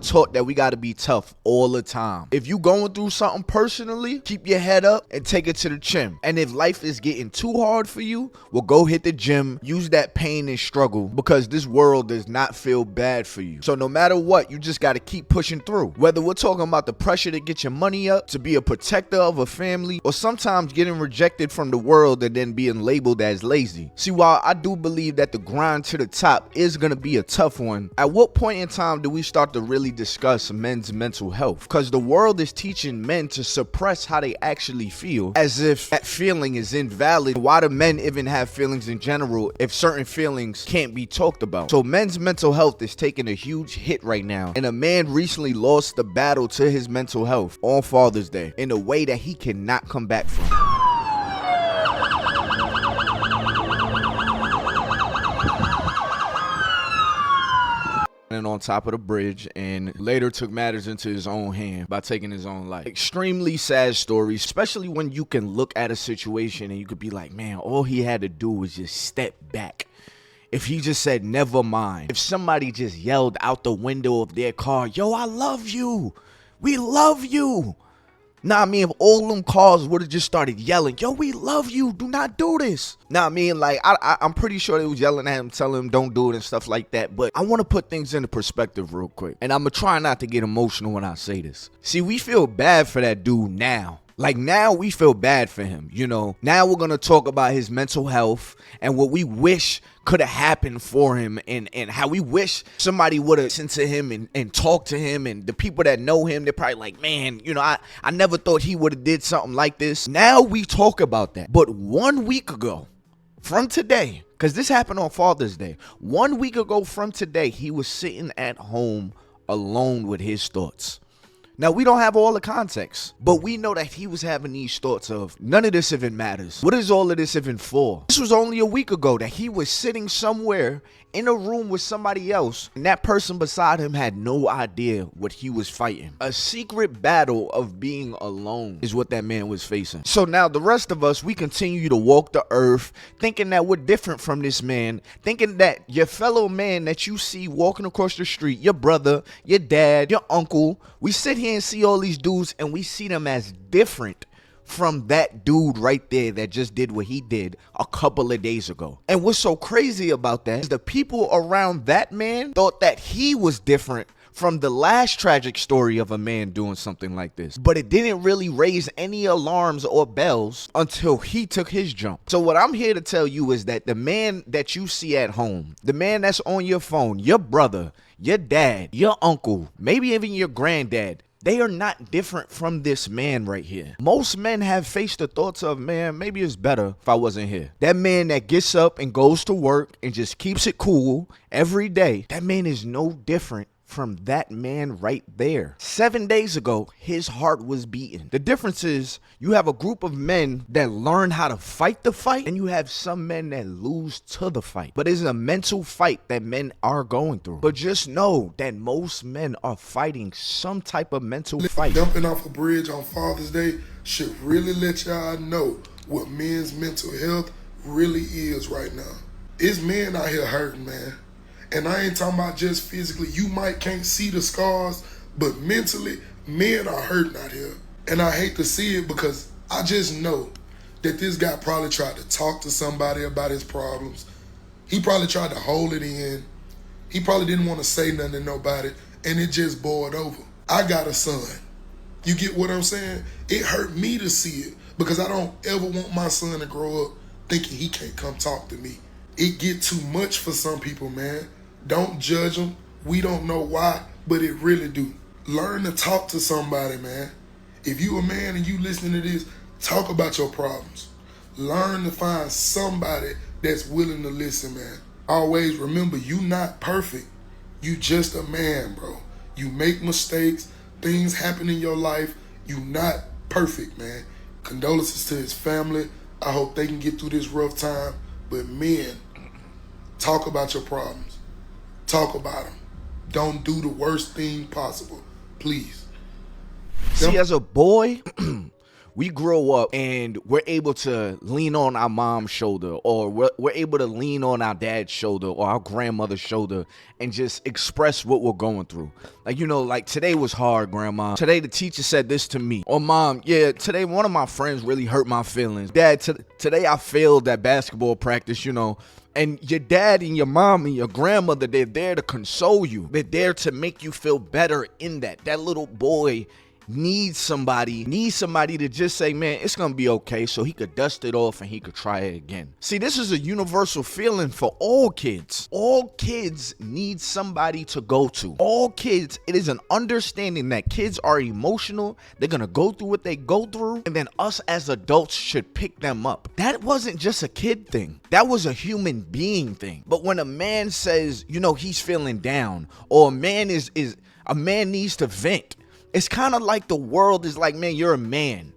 taught that we gotta be tough all the time. If you going through something personally, keep your head up and take it to the chin. And if life is getting too hard for you, well, go hit the gym, use that pain and struggle, because this world does not feel bad for you. So no matter what, you just gotta keep pushing through. Whether we're talking about the pressure to get your money up, to be a protector of a family, or sometimes getting rejected from the world and then being labeled as lazy. See, while I do believe that the grind to the top is gonna be a tough one, at what point in time do we start to really discuss men's mental health? Because the world is teaching men to suppress how they actually feel, as if that feeling is invalid. Why do men even have feelings in general if certain feelings can't be talked about? So men's mental health is taking a huge hit right now, and a man recently lost the battle to his mental health on Father's Day in a way that he cannot come back from. And on top of the bridge, and later took matters into his own hand by taking his own life. Extremely sad story, especially when you can look at a situation and you could be like, man, all he had to do was just step back. If he just said, never mind. If somebody just yelled out the window of their car, yo, I love you. We love you. Nah, I mean, if all them cars would have just started yelling, yo, we love you, do not do this. Nah, I mean, like, I'm pretty sure they was yelling at him, telling him don't do it and stuff like that. But I want to put things into perspective real quick. And I'm going to try not to get emotional when I say this. See, we feel bad for that dude now. Like, now we feel bad for him, you know. Now we're going to talk about his mental health and what we wish could have happened for him, and how we wish somebody would have listened to him and talked to him. And the people that know him, they're probably like, man, you know, I never thought he would have did something like this. Now we talk about that. But 1 week ago from today, because this happened on Father's Day, 1 week ago from today, he was sitting at home alone with his thoughts. Now, we don't have all the context, but we know that he was having these thoughts of, none of this even matters. What is all of this even for? This was only a week ago that he was sitting somewhere in a room with somebody else, and that person beside him had no idea what he was fighting. A secret battle of being alone is what that man was facing. So now the rest of us, we continue to walk the earth thinking that we're different from this man, thinking that your fellow man that you see walking across the street, your brother, your dad, your uncle, we sit here and see all these dudes and we see them as different from that dude right there that just did what he did a couple of days ago. And what's so crazy about that is the people around that man thought that he was different from the last tragic story of a man doing something like this. But it didn't really raise any alarms or bells until he took his jump. So what I'm here to tell you is that the man that you see at home, the man that's on your phone, your brother, your dad, your uncle, maybe even your granddad, they are not different from this man right here. Most men have faced the thoughts of, man, maybe it's better if I wasn't here. That man that gets up and goes to work and just keeps it cool every day, that man is no different from that man right there. 7 days ago, his heart was beating. The difference is you have a group of men that learn how to fight the fight, and you have some men that lose to the fight. But it's a mental fight that men are going through. But just know that most men are fighting some type of mental fight. Jumping off a bridge on Father's Day should really let y'all know what men's mental health really is right now. It's men out here hurting, man. And I ain't talking about just physically. You might can't see the scars, but mentally, men are hurting out here. And I hate to see it because I just know that this guy probably tried to talk to somebody about his problems. He probably tried to hold it in. He probably didn't want to say nothing to nobody, and it just boiled over. I got a son. You get what I'm saying? It hurt me to see it because I don't ever want my son to grow up thinking he can't come talk to me. It get too much for some people, man. Don't judge them. We don't know why, but it really do. Learn to talk to somebody, man. If you a man and you listening to this, talk about your problems. Learn to find somebody that's willing to listen, man. Always remember, you not perfect. You just a man, bro. You make mistakes. Things happen in your life. You not perfect, man. Condolences to his family. I hope they can get through this rough time. But men, talk about your problems. Talk about them. Don't do the worst thing possible, please. See, as a boy, we grow up and we're able to lean on our mom's shoulder, or we're able to lean on our dad's shoulder or our grandmother's shoulder and just express what we're going through. Like, you know, like today was hard, grandma. Today the teacher said this to me. Or mom, yeah, today one of my friends really hurt my feelings. Dad, today I failed at basketball practice, you know. And your dad and your mom and your grandmother, they're there to console you. They're there to make you feel better in that. That little boy needs somebody to just say, man, it's gonna be okay, so he could dust it off and he could try it again. See, this is a universal feeling for all kids. All kids need somebody to go to. All kids, it is an understanding that kids are emotional, they're gonna go through what they go through, and then us as adults should pick them up. That wasn't just a kid thing. That was a human being thing. But when a man says, you know, he's feeling down, or a man needs to vent, it's kind of like the world is like, man, you're a man.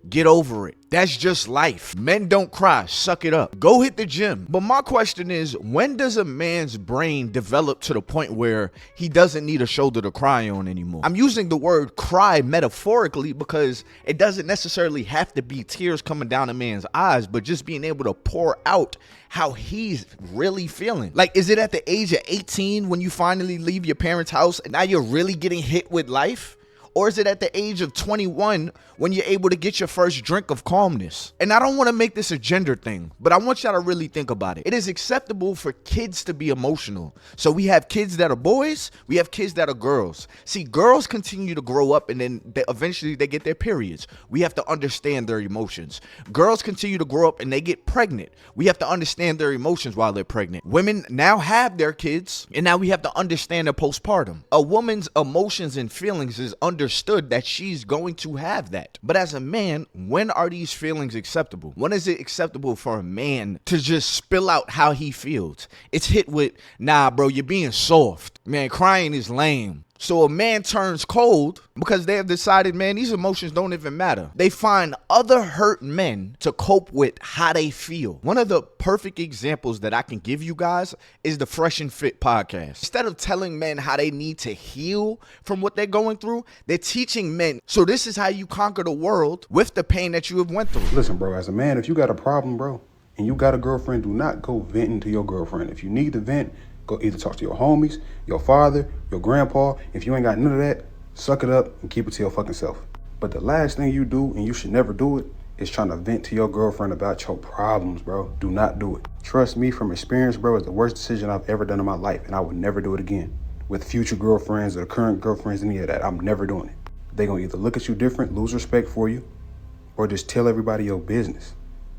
Get over it. That's just life. Men don't cry. Suck it up. Go hit the gym. But my question is, when does a man's brain develop to the point where he doesn't need a shoulder to cry on anymore? I'm using the word cry metaphorically because it doesn't necessarily have to be tears coming down a man's eyes, but just being able to pour out how he's really feeling. Like, is it at the age of 18 when you finally leave your parents' house and now you're really getting hit with life? Or is it at the age of 21 when you're able to get your first drink of calmness? And I don't want to make this a gender thing, but I want y'all to really think about it. It is acceptable for kids to be emotional. So we have kids that are boys, we have kids that are girls. See, girls continue to grow up and then eventually they get their periods. We have to understand their emotions. Girls continue to grow up and they get pregnant. We have to understand their emotions while they're pregnant. Women now have their kids and now we have to understand their postpartum. A woman's emotions and feelings is understood that she's going to have that. But as a man, when are these feelings acceptable? When is it acceptable for a man to just spill out how he feels? It's hit with, nah, bro, you're being soft. Man, crying is lame. So a man turns cold because they have decided, man, these emotions don't even matter. They find other hurt men to cope with how they feel. One of the perfect examples that I can give you guys is the Fresh and Fit podcast. Instead of telling men how they need to heal from what they're going through, they're teaching men, so this is how you conquer the world with the pain that you have went through. Listen, bro, as a man, if you got a problem, bro, and you got a girlfriend, do not go venting to your girlfriend. If you need to vent, go either talk to your homies, your father, your grandpa. If you ain't got none of that, suck it up and keep it to your fucking self. But the last thing you do, and you should never do it, is trying to vent to your girlfriend about your problems, bro. Do not do it. Trust me, from experience, bro, it's the worst decision I've ever done in my life, and I would never do it again. With future girlfriends or current girlfriends, any of that, I'm never doing it. They gonna either look at you different, lose respect for you, or just tell everybody your business.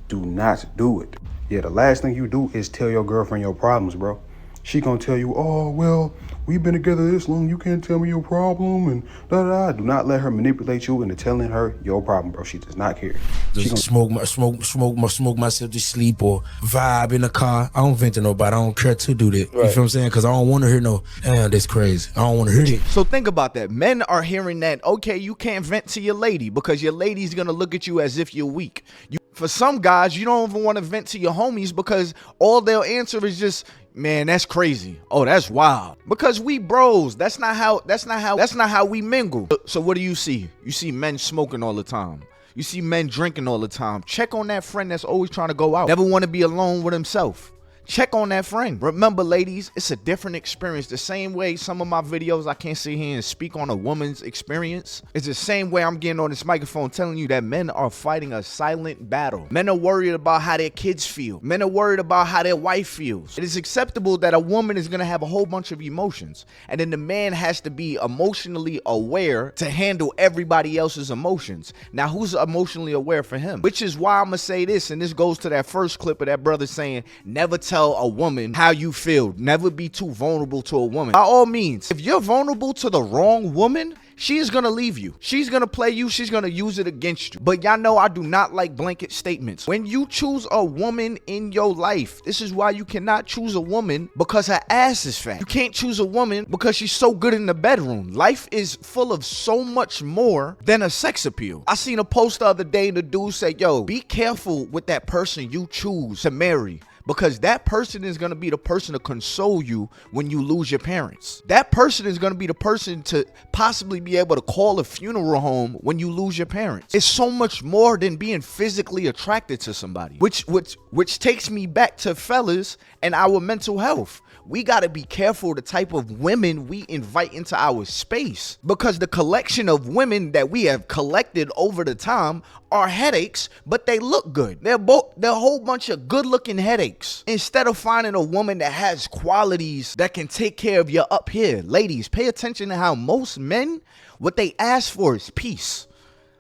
Do not do it. Yeah, the last thing you do is tell your girlfriend your problems, bro. She gonna tell you, oh, well, we've been together this long, you can't tell me your problem, and da-da. Do not let her manipulate you into telling her your problem, bro. She does not care. She Just smoke myself to sleep or vibe in the car. I don't vent to nobody. I don't care to do that. Right. You feel what I'm saying? Because I don't want to hear no, damn, that's crazy. I don't want to hear it. So think about that. Men are hearing that, okay, you can't vent to your lady because your lady's gonna look at you as if you're weak. For some guys, you don't even want to vent to your homies because all they'll answer is just, man, that's crazy. Oh, that's wild. Because we bros. That's not how we mingle. So what do you see? You see men smoking all the time. You see men drinking all the time. Check on that friend that's always trying to go out. Never want to be alone with himself. Check on that friend. Remember, ladies, it's a different experience. The same way some of my videos, I can't sit here and speak on a woman's experience. It's the same way I'm getting on this microphone telling you that men are fighting a silent battle. Men are worried about how their kids feel. Men are worried about how their wife feels. It is acceptable that a woman is going to have a whole bunch of emotions. And then the man has to be emotionally aware to handle everybody else's emotions. Now, who's emotionally aware for him? Which is why I'm going to say this, and this goes to that first clip of that brother saying, never tell a woman how you feel. Never be too vulnerable to a woman. By all means, if you're vulnerable to the wrong woman, she is gonna leave you. She's gonna play you. She's gonna use it against you. But y'all know I do not like blanket statements. When you choose a woman in your life, this is why you cannot choose a woman because her ass is fat. You can't choose a woman because she's so good in the bedroom. Life is full of so much more than a sex appeal. I seen a post the other day and the dude said, yo, be careful with that person you choose to marry. because that person is going to be the person to console you when you lose your parents. That person is going to be the person to possibly be able to call a funeral home when you lose your parents. It's so much more than being physically attracted to somebody, which takes me back to fellas and our mental health. We got to be careful the type of women we invite into our space, because the collection of women that we have collected over the time are headaches, but they look good. They're a whole bunch of good looking headaches. Instead of finding a woman that has qualities that can take care of you up here. Ladies, pay attention to how most men, what they ask for is peace.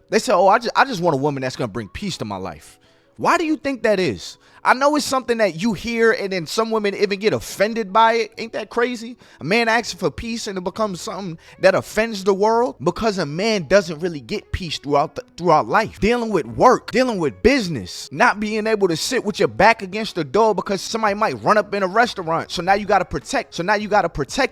They say, oh, I just want a woman that's going to bring peace to my life. Why do you think that is? I know it's something that you hear and then some women even get offended by it. Ain't that crazy? A man asks for peace and it becomes something that offends the world, because a man doesn't really get peace throughout life. Dealing with work, dealing with business, not being able to sit with your back against the door because somebody might run up in a restaurant. So now you got to protect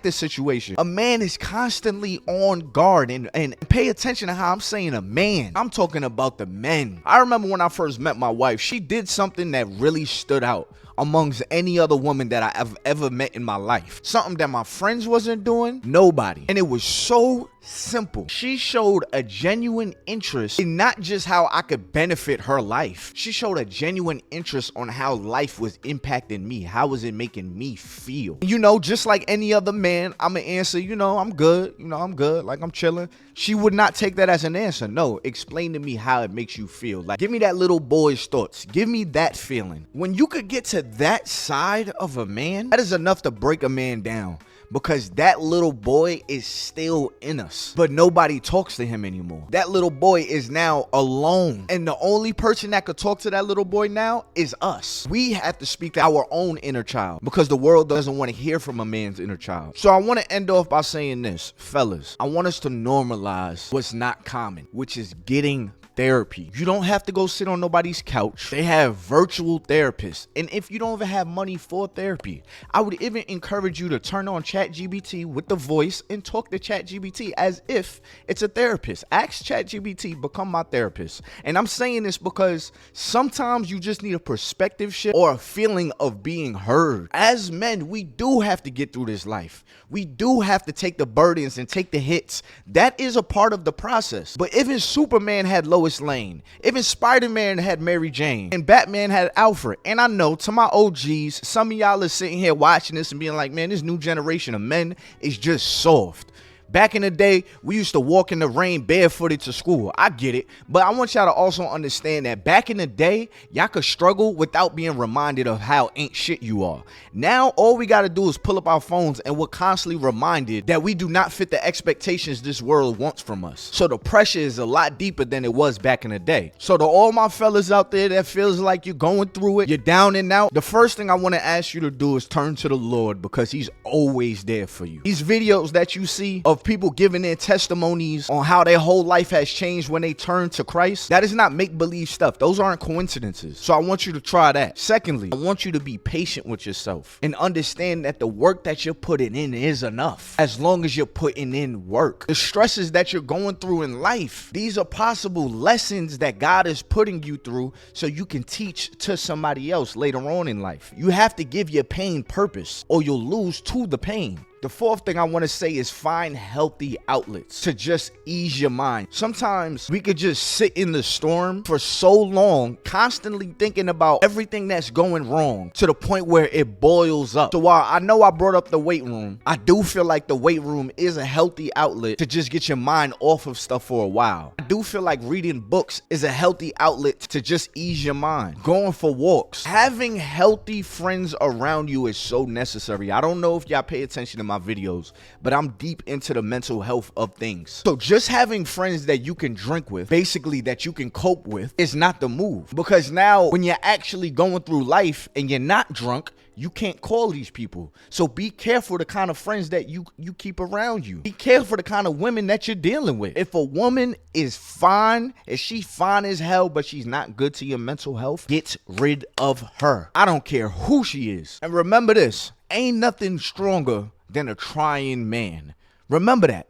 this situation. A man is constantly on guard, and pay attention to how I'm saying a man. I'm talking about the men. I remember when I first met my wife, she did something that really stood out amongst any other woman that I've ever met in my life. Something that my friends wasn't doing, nobody. And it was so simple. She showed a genuine interest in not just how I could benefit her life. She showed a genuine interest on how life was impacting me. How was it making me feel? You know, just like any other man, I'ma answer, I'm good. I'm good. Like, I'm chilling. She would not take that as an answer. No, explain to me how it makes you feel. Like, give me that little boy's thoughts. Give me that feeling. When you could get to that side of a man, that is enough to break a man down. Because that little boy is still in us, but nobody talks to him anymore. That little boy is now alone, and the only person that could talk to that little boy now is us. We have to speak to our own inner child, because the world doesn't want to hear from a man's inner child. So I want to end off by saying this, fellas. I want us to normalize what's not common, which is getting therapy. You don't have to go sit on nobody's couch. They have virtual therapists. And if you don't even have money for therapy, I would even encourage you to turn on ChatGPT with the voice and talk to ChatGPT as if it's a therapist. Ask ChatGPT, become my therapist. And I'm saying this because sometimes you just need a perspective shift or a feeling of being heard. As men, we do have to get through this life. We do have to take the burdens and take the hits. That is a part of the process. But even Superman had Lois Lane, even Spider-Man had Mary Jane, and Batman had Alfred. And I know, to my OGs, some of y'all are sitting here watching this and being like, man, this new generation of men is just soft. Back in the day, we used to walk in the rain barefooted to school. I get it. But I want y'all to also understand that back in the day, y'all could struggle without being reminded of how ain't shit you are. Now, all we got to do is pull up our phones and we're constantly reminded that we do not fit the expectations this world wants from us. So the pressure is a lot deeper than it was back in the day. So to all my fellas out there that feels like you're going through it, you're down and out, the first thing I want to ask you to do is turn to the Lord, because he's always there for you. These videos that you see of people giving their testimonies on how their whole life has changed when they turn to Christ, that is not make-believe stuff. Those aren't coincidences. So I want you to try that. Secondly, I want you to be patient with yourself and understand that the work that you're putting in is enough, as long as you're putting in work. The stresses that you're going through in life, these are possible lessons that God is putting you through so you can teach to somebody else later on in life. You have to give your pain purpose, or you'll lose to the pain. The fourth thing I want to say is find healthy outlets to just ease your mind. Sometimes we could just sit in the storm for so long, constantly thinking about everything that's going wrong to the point where it boils up. So while I know I brought up the weight room, I do feel like the weight room is a healthy outlet to just get your mind off of stuff for a while. I do feel like reading books is a healthy outlet to just ease your mind. Going for walks. Having healthy friends around you is so necessary. I don't know if y'all pay attention to my videos, but I'm deep into the mental health of things. So just having friends that you can drink with, basically that you can cope with, is not the move. Because now when you're actually going through life and you're not drunk, you can't call these people. So be careful the kind of friends that you keep around you. Be careful the kind of women that you're dealing with. If a woman is fine, if she's fine as hell, but she's not good to your mental health, get rid of her. I don't care who she is. And remember this, ain't nothing stronger than a trying man. Remember that.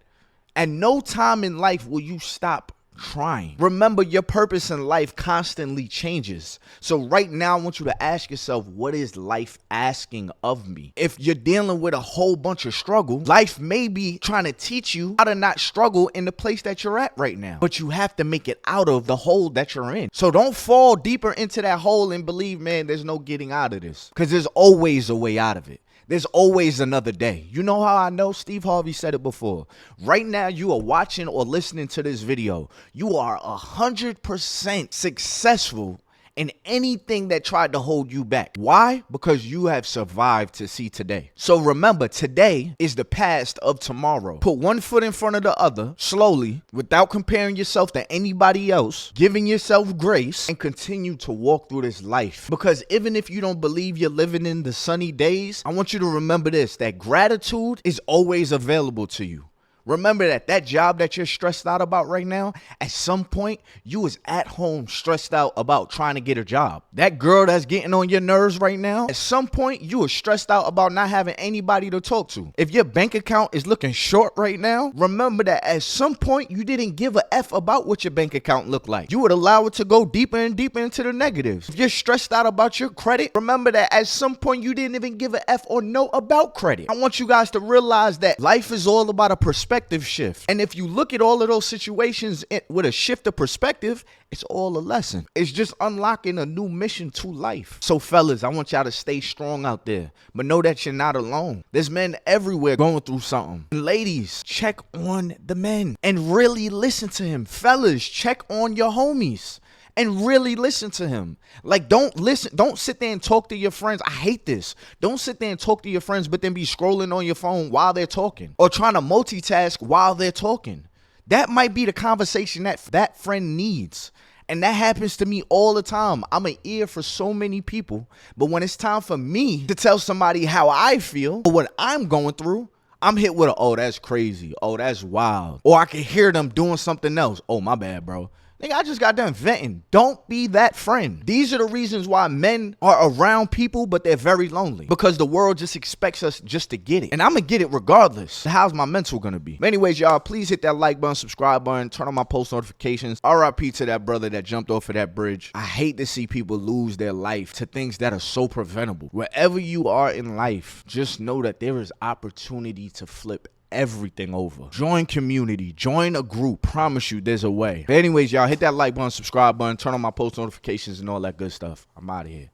At no time in life will you stop trying. Remember, your purpose in life constantly changes. So right now, I want you to ask yourself, what is life asking of me? If you're dealing with a whole bunch of struggle, life may be trying to teach you how to not struggle in the place that you're at right now. But you have to make it out of the hole that you're in. So don't fall deeper into that hole and believe, man, there's no getting out of this. Because there's always a way out of it. There's always another day. You know how I know? Steve Harvey said it before. Right now, you are watching or listening to this video. You are 100% successful in anything that tried to hold you back. Why? Because you have survived to see today. So remember, today is the past of tomorrow. Put one foot in front of the other, slowly, without comparing yourself to anybody else, giving yourself grace, and continue to walk through this life. Because even if you don't believe you're living in the sunny days, I want you to remember this, that gratitude is always available to you. Remember that job that you're stressed out about right now, at some point, you was at home stressed out about trying to get a job. That girl that's getting on your nerves right now, at some point, you were stressed out about not having anybody to talk to. If your bank account is looking short right now, remember that at some point, you didn't give a F about what your bank account looked like. You would allow it to go deeper and deeper into the negatives. If you're stressed out about your credit, remember that at some point, you didn't even give a F or know about credit. I want you guys to realize that life is all about a perspective shift. And if you look at all of those situations with a shift of perspective, it's all a lesson. It's just unlocking a new mission to life. So fellas, I want y'all to stay strong out there, but know that you're not alone. There's men everywhere going through something. And ladies, check on the men and really listen to him. Fellas, check on your homies and really listen to him. Like, don't sit there and talk to your friends. I hate this. Don't sit there and talk to your friends, but then be scrolling on your phone while they're talking or trying to multitask while they're talking. That might be the conversation that friend needs. And that happens to me all the time. I'm an ear for so many people, but when it's time for me to tell somebody how I feel or what I'm going through, I'm hit with oh, that's crazy. Oh, that's wild. Or I can hear them doing something else. Oh, my bad, bro. Nigga, I just got done venting. Don't be that friend. These are the reasons why men are around people, but they're very lonely. Because the world just expects us just to get it. And I'm going to get it regardless. How's my mental going to be? But anyways, y'all, please hit that like button, subscribe button, turn on my post notifications. RIP to that brother that jumped off of that bridge. I hate to see people lose their life to things that are so preventable. Wherever you are in life, just know that there is opportunity to flip everything over. Join community, join a group. Promise you there's a way. But anyways, y'all, hit that like button, subscribe button, turn on my post notifications and all that good stuff. I'm out of here.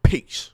Peace.